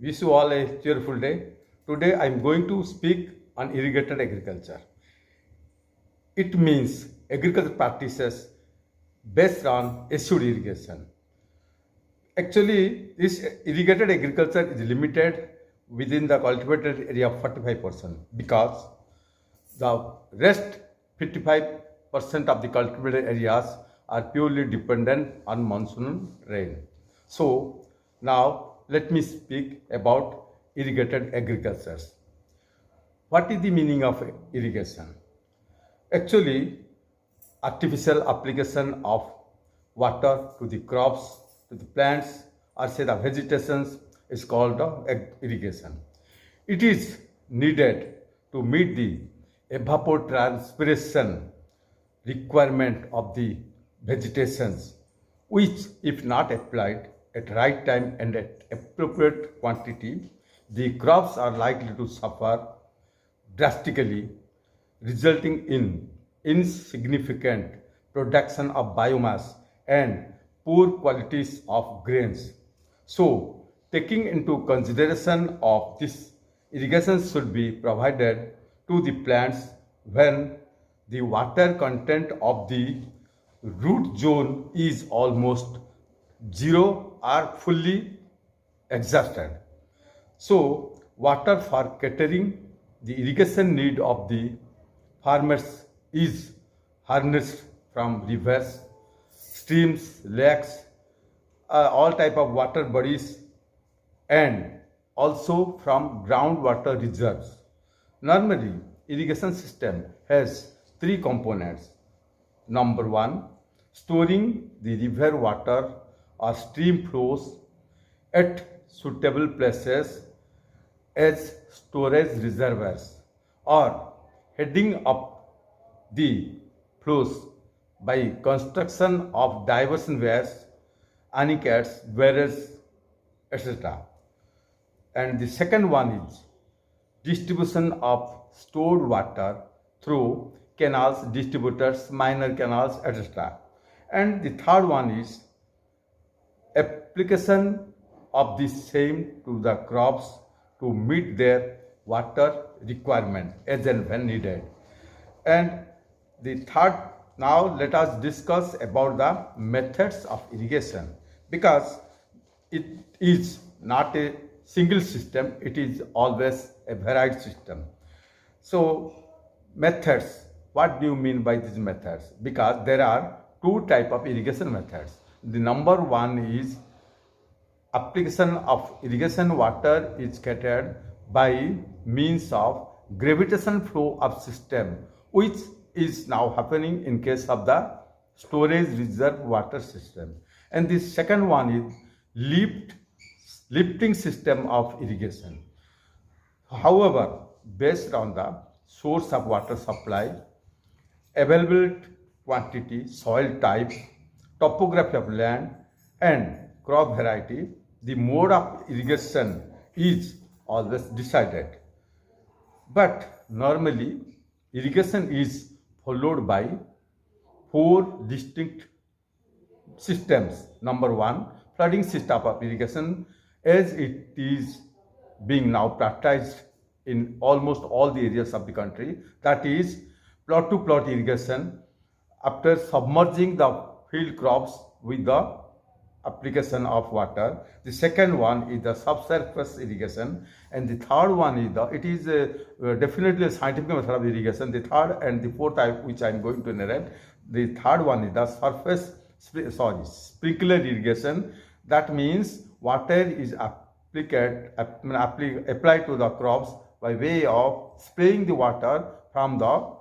Wish you all a cheerful day. Today I am going to speak on irrigated agriculture. It means agriculture practices based on assured irrigation. Actually, this irrigated agriculture is limited within the cultivated area of 45% because the rest 55% of the cultivated areas are purely dependent on monsoon rain. So now let me speak about irrigated agriculture. What is the meaning of irrigation? Actually, artificial application of water to the crops, to the plants, or say the vegetations is called irrigation. It is needed to meet the evapotranspiration requirement of the vegetations, which, if not applied at right time and at appropriate quantity, the crops are likely to suffer drastically, resulting in insignificant production of biomass and poor qualities of grains. So, taking into consideration of this, irrigation should be provided to the plants when the water content of the root zone is almost zero or fully exhausted. So, water for catering the irrigation need of the farmers is harnessed from rivers, streams, lakes, all type of water bodies, and also from groundwater reserves. Normally, irrigation system has three components. Number one, storing the river water or stream flows at suitable places as storage reservoirs or heading up the flows by construction of diversion wells, anickets, barrages, etc. And the second one is distribution of stored water through canals, distributors, minor canals, etc. And the third one is application of the same to the crops to meet their water requirement as and when needed. And the third, now let us discuss about the methods of irrigation, because it is not a single system, it is always a varied system. So methods, what do you mean by these methods? Because there are two type of irrigation methods. The number one is application of irrigation water is catered by means of gravitational flow of system, which is now happening in case of the storage reserve water system. And the second one is lifting system of irrigation. However, based on the source of water supply, available quantity, soil type, topography of land, and crop variety, the mode of irrigation is always decided. But normally, irrigation is followed by four distinct systems. Number one, flooding system of irrigation, as it is being now practiced in almost all the areas of the country, that is plot to plot irrigation after submerging the field crops with the application of water. The second one is the subsurface irrigation, and the third one is it is definitely a scientific method of irrigation. The third and the fourth type, which I am going to narrate, the third one is the sprinkler irrigation. That means water is applied to the crops by way of spraying the water from the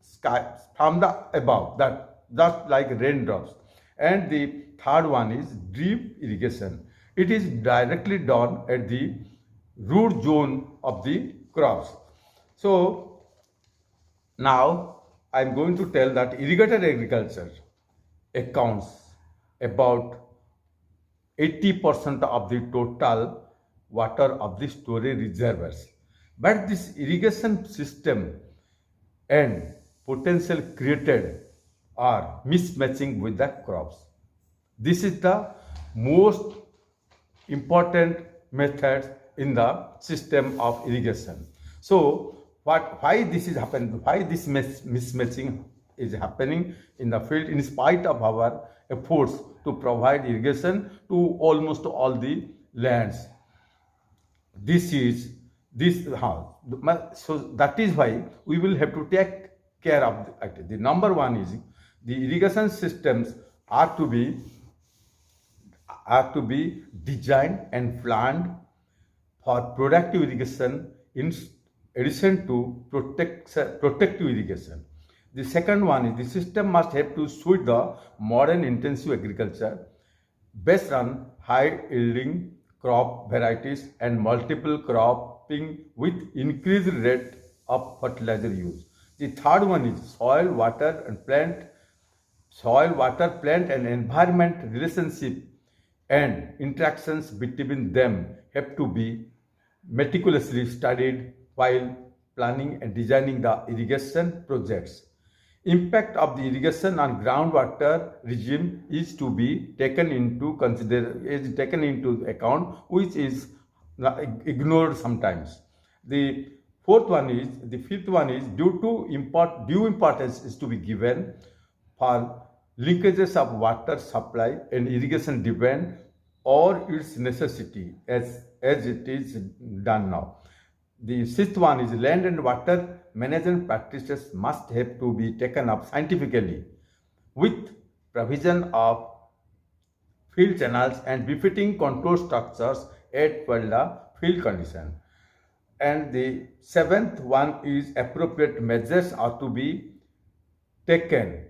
sky, from the above, that just like raindrops. And the third one is drip irrigation. It is directly done at the root zone of the crops. So now I am going to tell that irrigated agriculture accounts about 80% of the total water of the storage reservoirs. But this irrigation system and potential created are mismatching with the crops. This is the most important methods in the system of irrigation. So why this is happening, why this mismatching is happening in the field in spite of our efforts to provide irrigation to almost all the lands. So that is why we will have to take care of it. The number one is the irrigation systems are to be designed and planned for productive irrigation in addition to protective irrigation. The second one is the system must have to suit the modern intensive agriculture based on high yielding crop varieties and multiple cropping with increased rate of fertilizer use. The third one is soil, water, plant and environment relationship and interactions between them have to be meticulously studied while planning and designing the irrigation projects. Impact of the irrigation on groundwater regime is to be taken into account, which is ignored sometimes. The fifth one is due importance is to be given for linkages of water supply and irrigation demand or its necessity as it is done now. The sixth one is land and water management practices must have to be taken up scientifically with provision of field channels and befitting control structures at the field condition. And the seventh one is appropriate measures are to be taken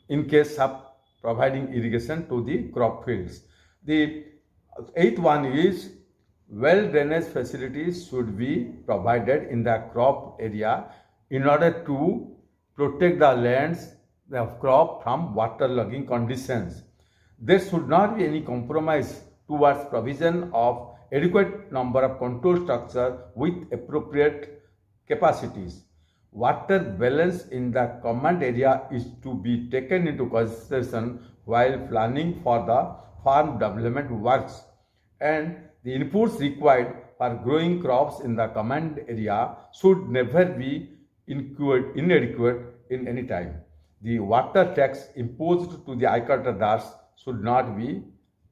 in case of providing irrigation to the crop fields. The eighth one is well drainage facilities should be provided in the crop area in order to protect the lands of crop from waterlogging conditions. There should not be any compromise towards provision of adequate number of control structure with appropriate capacities. Water balance in the command area is to be taken into consideration while planning for the farm development works, and the inputs required for growing crops in the command area should never be inadequate in any time. The water tax imposed to the agricultural should not be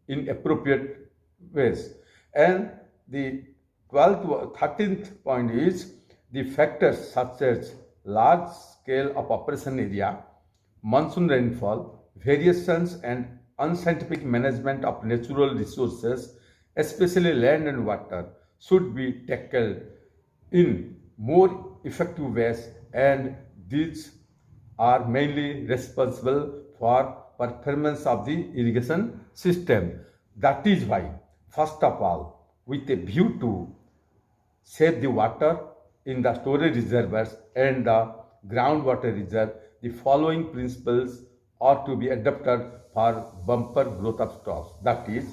in appropriate ways. And the 13th point is the factors such as large scale of operation area, monsoon rainfall, variations and unscientific management of natural resources, especially land and water, should be tackled in more effective ways, and these are mainly responsible for performance of the irrigation system. That is why, first of all, with a view to save the water in the storage reservoirs and the groundwater reserve, the following principles are to be adopted for bumper growth of crops. That is,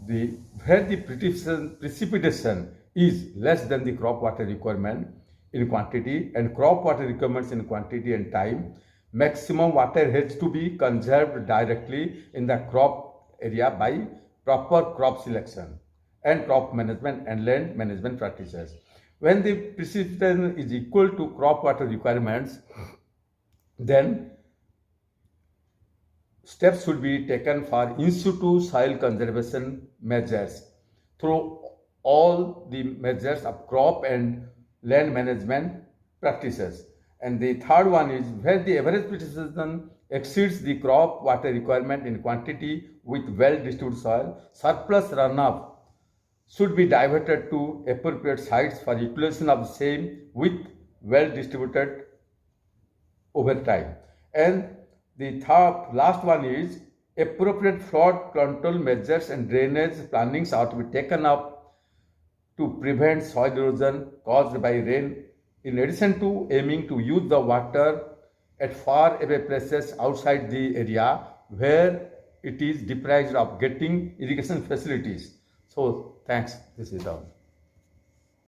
where the precipitation is less than the crop water requirement in quantity and crop water requirements in quantity and time, maximum water has to be conserved directly in the crop area by proper crop selection and crop management and land management practices. When the precipitation is equal to crop water requirements, then steps should be taken for in situ soil conservation measures through all the measures of crop and land management practices. And the third one is where the average precipitation exceeds the crop water requirement in quantity with well distributed soil, surplus runoff should be diverted to appropriate sites for utilization of the same with well distributed over time. And the last one is appropriate flood control measures and drainage plannings are to be taken up to prevent soil erosion caused by rain, in addition to aiming to use the water at far away places outside the area where it is deprived of getting irrigation facilities. So thanks. This is all.